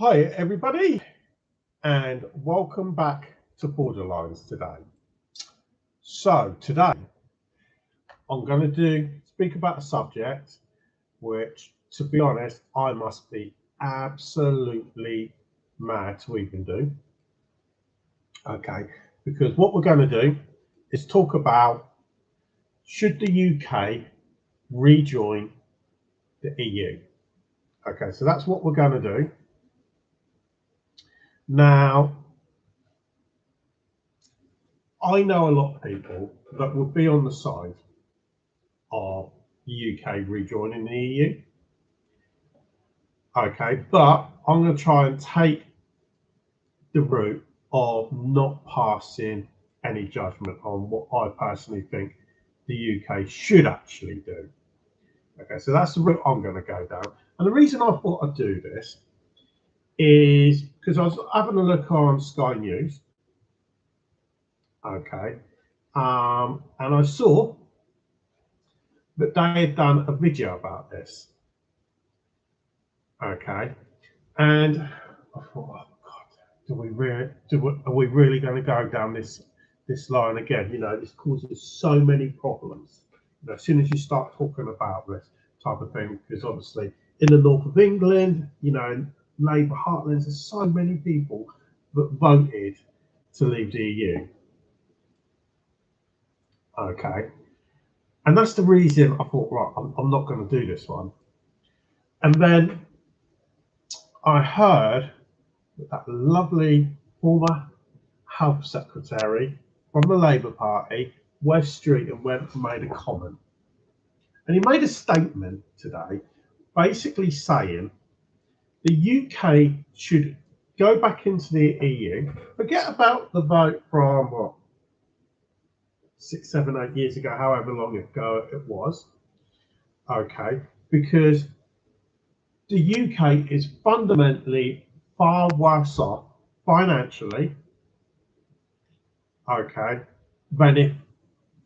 Hi everybody, and welcome back to Borderlines today. So today I'm going to speak about a subject which, to be honest, I must be absolutely mad to even do. Okay, because what we're going to do is talk about, should the UK rejoin the EU? Okay, so that's what we're going to do. Now, I know a lot of people that would be on the side of the UK rejoining the EU. Okay, but I'm going to try and take the route of not passing any judgment on what I personally think the UK should actually do. Okay, so that's the route I'm going to go down. And the reason I thought I'd do this is because I was having a look on Sky News. Okay, and I saw that they had done a video about this. Okay, and I thought, oh God, are we really going to go down this line again? You know, this causes so many problems. You know, as soon as you start talking about this type of thing, because obviously in the north of England, you know, Labour heartlands, there's so many people that voted to leave the EU. Okay, and that's the reason I thought, right, I'm not going to do this one. And then I heard that lovely former health secretary from the Labour Party, Wes Streeting, went and made a comment. And he made a statement today basically saying the UK should go back into the EU, forget about the vote from what, 6, 7, 8 years ago, however long ago it was. Okay, because the UK is fundamentally far worse off financially, okay, than if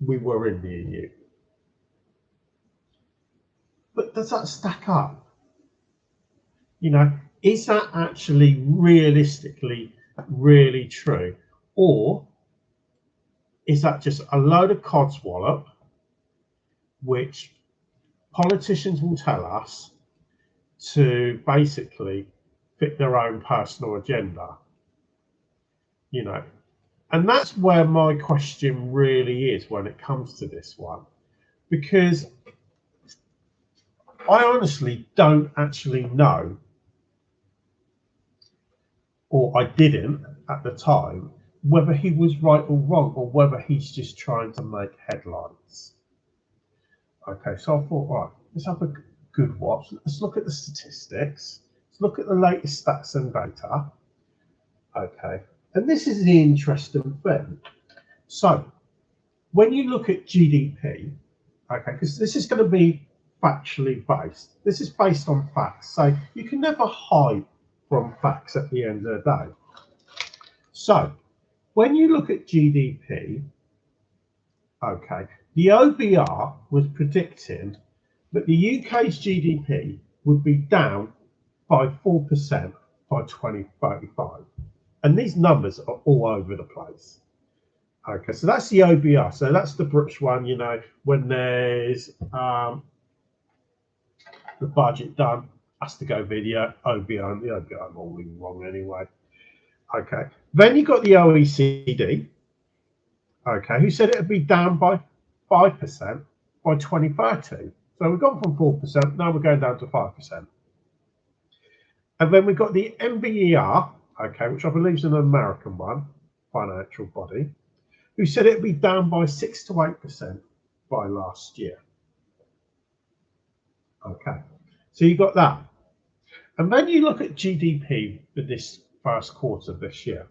we were in the EU. But does that stack up? You know, is that actually realistically really true? Or is that just a load of codswallop, which politicians will tell us to basically fit their own personal agenda? You know, and that's where my question really is when it comes to this one, because I honestly don't actually know, or I didn't at the time, whether he was right or wrong, or whether he's just trying to make headlines. Okay, so I thought, right, let's have a good watch. Let's look at the statistics. Let's look at the latest stats and data. Okay, and this is the interesting thing. So when you look at GDP, okay, because this is going to be factually based. This is based on facts. So you can never hide from facts at the end of the day. So when you look at GDP, okay, the OBR was predicting that the UK's GDP would be down by 4% by 2035. And these numbers are all over the place. Okay, so that's the OBR. So that's the British one, you know, when there's the budget done, has to go via the OBR, and the OBR I'm always wrong anyway. Okay, then you got the OECD, okay, who said it would be down by 5% by 2030. So we've gone from 4%, now we're going down to 5%. And then we've got the NBER, okay, which I believe is an American one, financial body, who said it would be down by 6 to 8% by last year. Okay, so you got that. And then you look at GDP for this first quarter of this year.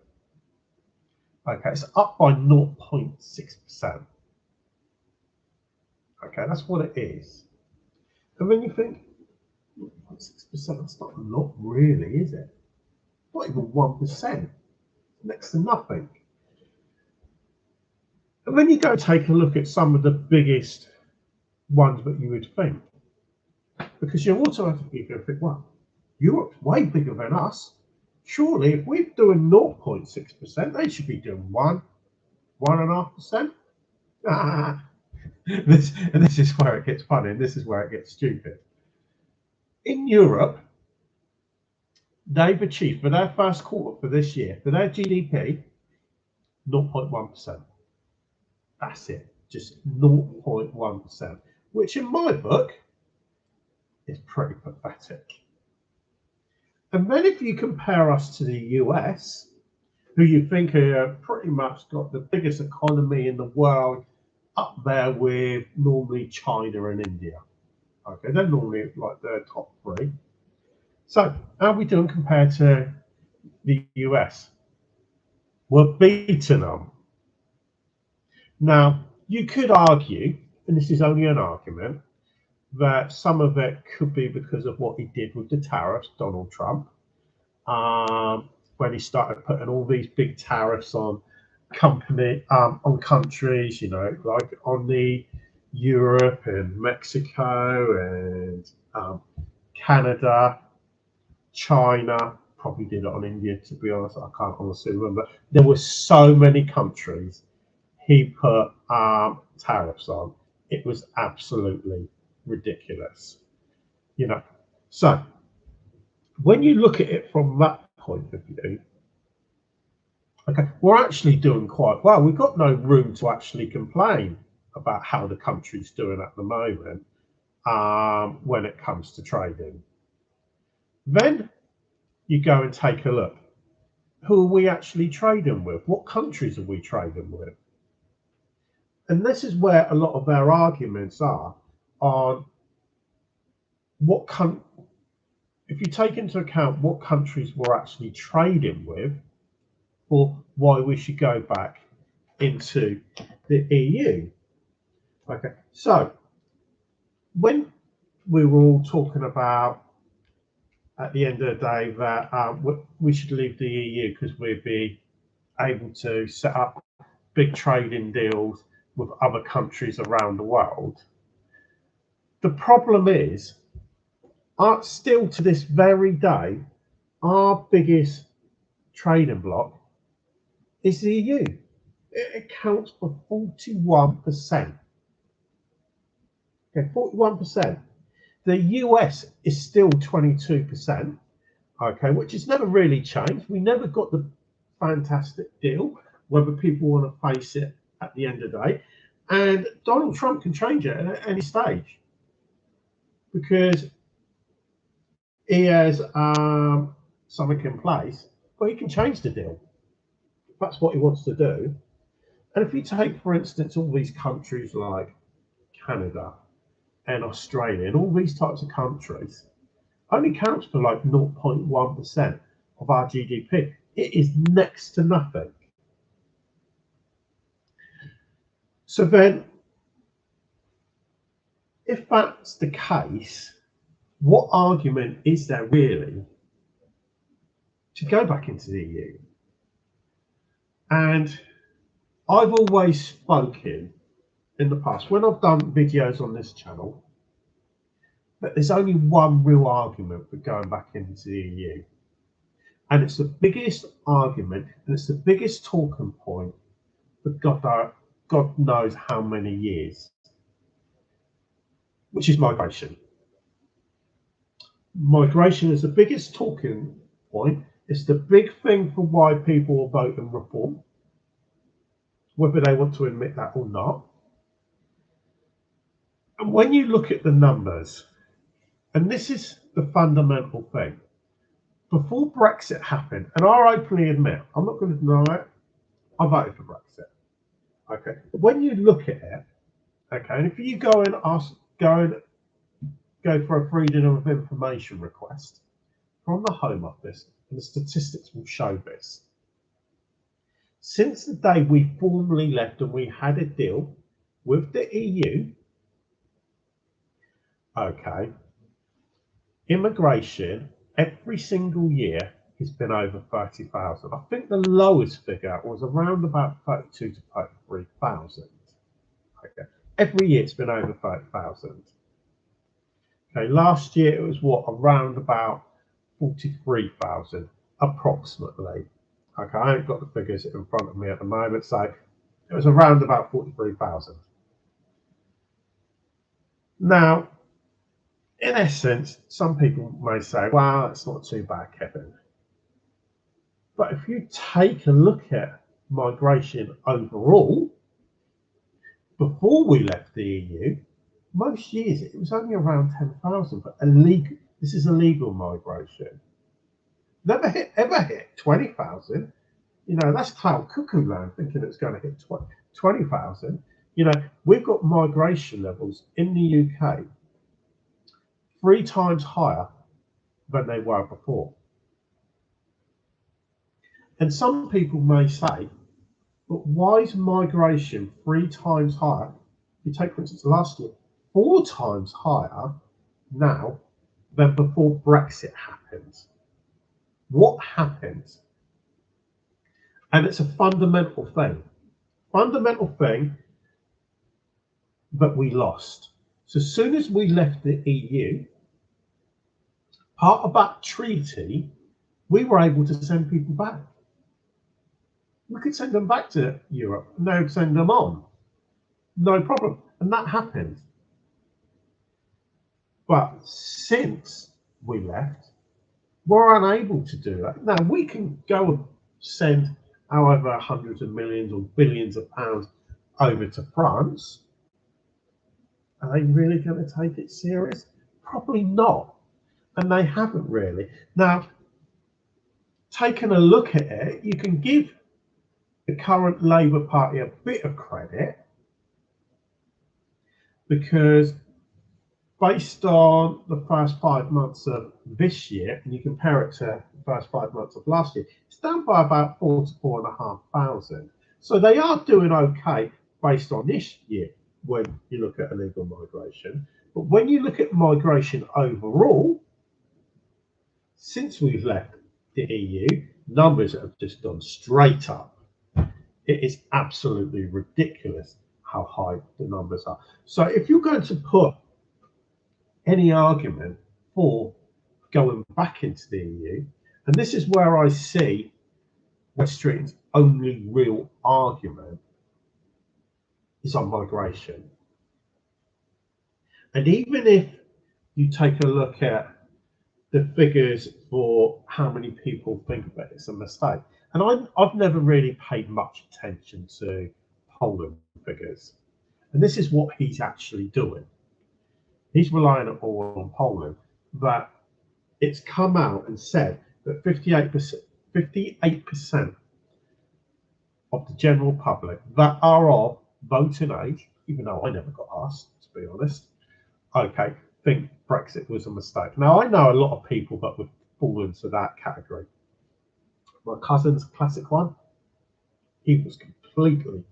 Okay, it's up by 0.6%. Okay, that's what it is. And then you think, 0.6%, that's not really, is it? Not even 1%, next to nothing. And then you go take a look at some of the biggest ones that you would think, because you're automatically going to think, well, Europe's way bigger than us. Surely, if we're doing 0.6%, they should be doing 1.5%. This is where it gets funny, and this is where it gets stupid. In Europe, they've achieved for their first quarter for this year, for their GDP, 0.1%. That's it, just 0.1%, which in my book is pretty pathetic. And then if you compare us to the US, who you think have pretty much got the biggest economy in the world, up there with normally China and India. Okay, they're normally like the top three. So how are we doing compared to the US? We're beating them. Now, you could argue, and this is only an argument, that some of it could be because of what he did with the tariffs, Donald Trump, when he started putting all these big tariffs on on countries, you know, like on the Europe and Mexico and Canada, China, probably did it on India, to be honest. I can't honestly remember. There were so many countries he put tariffs on. It was absolutely ridiculous, you know. So when you look at it from that point of view, okay, we're actually doing quite well. We've got no room to actually complain about how the country's doing at the moment when it comes to trading. Then you go and take a look. Who are we actually trading with? What countries are we trading with? And this is where a lot of their arguments are on what if you take into account what countries we're actually trading with, or why we should go back into the EU. Okay, so when we were all talking about at the end of the day that we should leave the EU because we'd be able to set up big trading deals with other countries around the world. The problem is, still to this very day, our biggest trading bloc is the EU. It accounts for 41%. Okay, 41%. The US is still 22%. Okay, which has never really changed. We never got the fantastic deal, whether people want to face it at the end of the day. And Donald Trump can change it at any stage because he has something in place, but he can change the deal. That's what he wants to do. And if you take, for instance, all these countries like Canada and Australia and all these types of countries, only counts for like 0.1% of our GDP. It is next to nothing. So then, if that's the case, what argument is there really to go back into the EU? And I've always spoken in the past, when I've done videos on this channel, that there's only one real argument for going back into the EU. And it's the biggest argument, and it's the biggest talking point for God knows how many years, which is migration. Migration is the biggest talking point. It's the big thing for why people will vote in reform, whether they want to admit that or not. And when you look at the numbers, and this is the fundamental thing, before Brexit happened, and I openly admit, I'm not going to deny it, I voted for Brexit. Okay, but when you look at it, okay, and if you go for a freedom of information request from the Home Office, and the statistics will show this. Since the day we formally left and we had a deal with the EU, okay, immigration every single year has been over 30,000. I think the lowest figure was around about 32 to 33,000. Okay, every year it's been over 30,000. Okay, last year it was what, around about 43,000. approximately. Okay, I haven't got the figures in front of me at the moment, so it was around about 43,000. Now, in essence, some people may say, well, it's not too bad, Kevin. But if you take a look at migration overall, before we left the EU, most years it was only around 10,000, but illegal. This is illegal migration. Never ever hit 20,000. You know, that's cloud cuckoo land, thinking it's going to hit 20,000. You know, we've got migration levels in the UK 3 times higher than they were before. And some people may say, but why is migration 3 times higher? You take, for instance, last year, 4 times higher now than before Brexit happened. What happens? And it's a fundamental thing that we lost. So as soon as we left the EU, part of that treaty, we were able to send people back. We could send them back to Europe and they would send them on. No problem. And that happened. But since we left, we're unable to do that. Now, we can go and send however hundreds of millions or billions of pounds over to France. Are they really going to take it serious? Probably not. And they haven't really. Now, taking a look at it, you can give the current Labour Party a bit of credit, because based on the first 5 months of this year, and you compare it to the first 5 months of last year, it's down by about 4 to 4,500. So they are doing okay based on this year when you look at illegal migration. But when you look at migration overall, since we've left the EU, numbers have just gone straight up. It is absolutely ridiculous how high the numbers are. So if you're going to put any argument for going back into the EU, and this is where I see Wes Streeting's only real argument is on migration. And even if you take a look at the figures for how many people think that it's a mistake, and I've never really paid much attention to polling figures, and this is what he's actually doing. He's relying all on polling, that it's come out and said that 58% of the general public that are of voting age, even though I never got asked, to be honest, okay, think Brexit was a mistake. Now, I know a lot of people that would fall into that category. My cousin's classic one, he was completely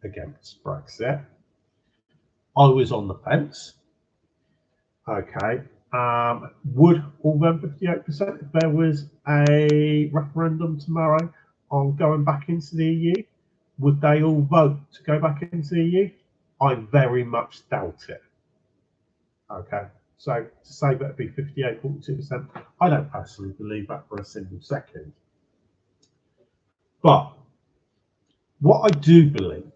against Brexit. I was on the fence. Okay, would all them 58%, if there was a referendum tomorrow on going back into the EU, would they all vote to go back into the EU? I very much doubt it. Okay, so to say that it'd be 58, 42%, I don't personally believe that for a single second. But what I do believe,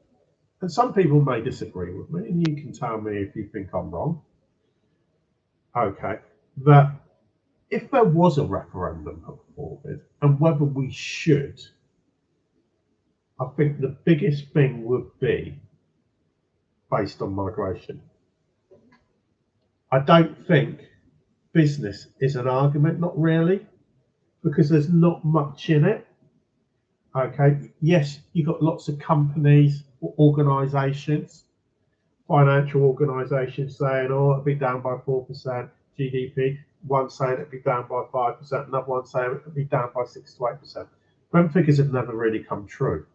and some people may disagree with me, and you can tell me if you think I'm wrong, okay, that if there was a referendum put forward and whether we should, I think the biggest thing would be based on migration. I don't think business is an argument, not really, because there's not much in it. Okay, yes, you've got lots of companies or organisations, financial organisations saying, oh, it'll be down by 4% GDP, one saying it'll be down by 5%, another one saying it'll be down by 6 to 8%. Them figures have never really come true.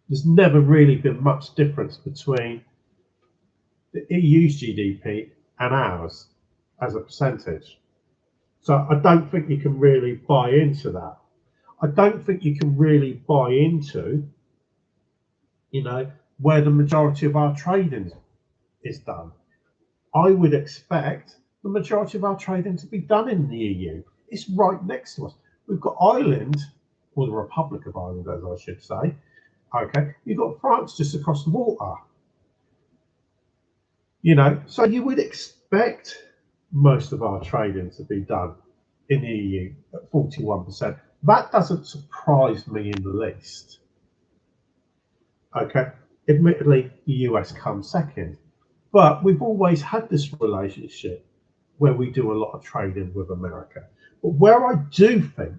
There's never really been much difference between the EU's GDP and ours as a percentage. So I don't think you can really buy into that. I don't think you can really buy into, you know, where the majority of our trading is done. I would expect the majority of our trading to be done in the EU. It's right next to us. We've got Ireland, or the Republic of Ireland, as I should say. Okay, you've got France just across the water. You know, so you would expect most of our trading to be done in the EU at 41%. That doesn't surprise me in the least. Okay, admittedly, the US comes second, but we've always had this relationship where we do a lot of trading with America. But where I do think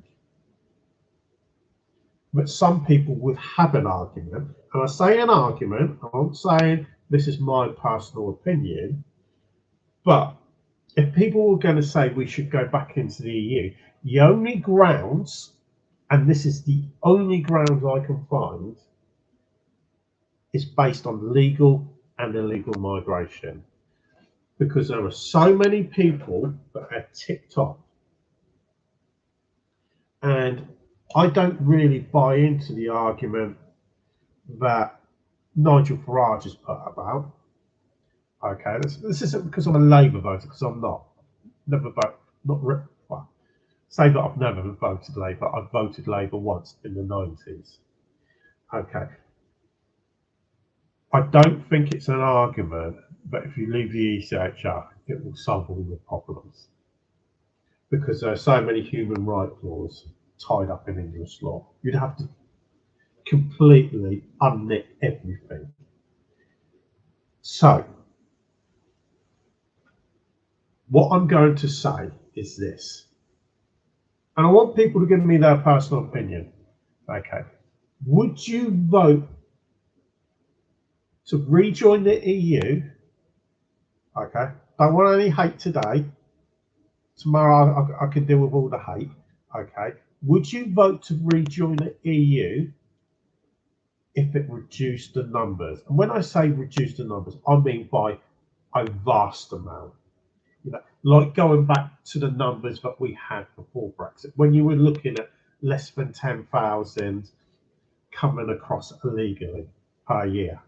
that some people would have an argument, and I say an argument, I'm not saying this is my personal opinion, but if people were going to say we should go back into the EU, the only grounds, and this is the only grounds I can find, is based on legal and illegal migration. Because there are so many people that are ticked off. And I don't really buy into the argument that Nigel Farage has put about. Okay, this isn't because I'm a Labour voter, because I'm not. Never vote, well, say that I've never voted Labour. I've voted Labour once in the 90s. Okay. I don't think it's an argument that if you leave the ECHR, it will solve all your problems. Because there are so many human rights laws tied up in English law. You'd have to completely unnick everything. So, what I'm going to say is this, and I want people to give me their personal opinion. Okay, would you vote to rejoin the EU? Okay, don't want any hate today. Tomorrow I can deal with all the hate. Okay, would you vote to rejoin the EU if it reduced the numbers? And when I say reduce the numbers, I mean by a vast amount. You know, like going back to the numbers that we had before Brexit, when you were looking at less than 10,000 coming across illegally per year.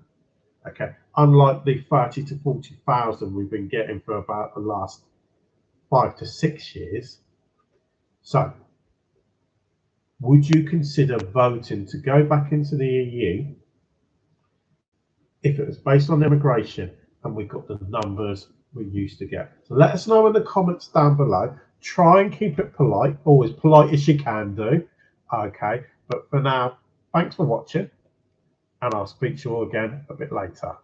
Okay, unlike the 30 to 40,000 we've been getting for about the last 5 to 6 years. So, would you consider voting to go back into the EU if it was based on immigration and we got the numbers we used to get? So let us know in the comments down below. Try and keep it polite, or as polite as you can do. Okay, but for now, thanks for watching, and I'll speak to you all again a bit later.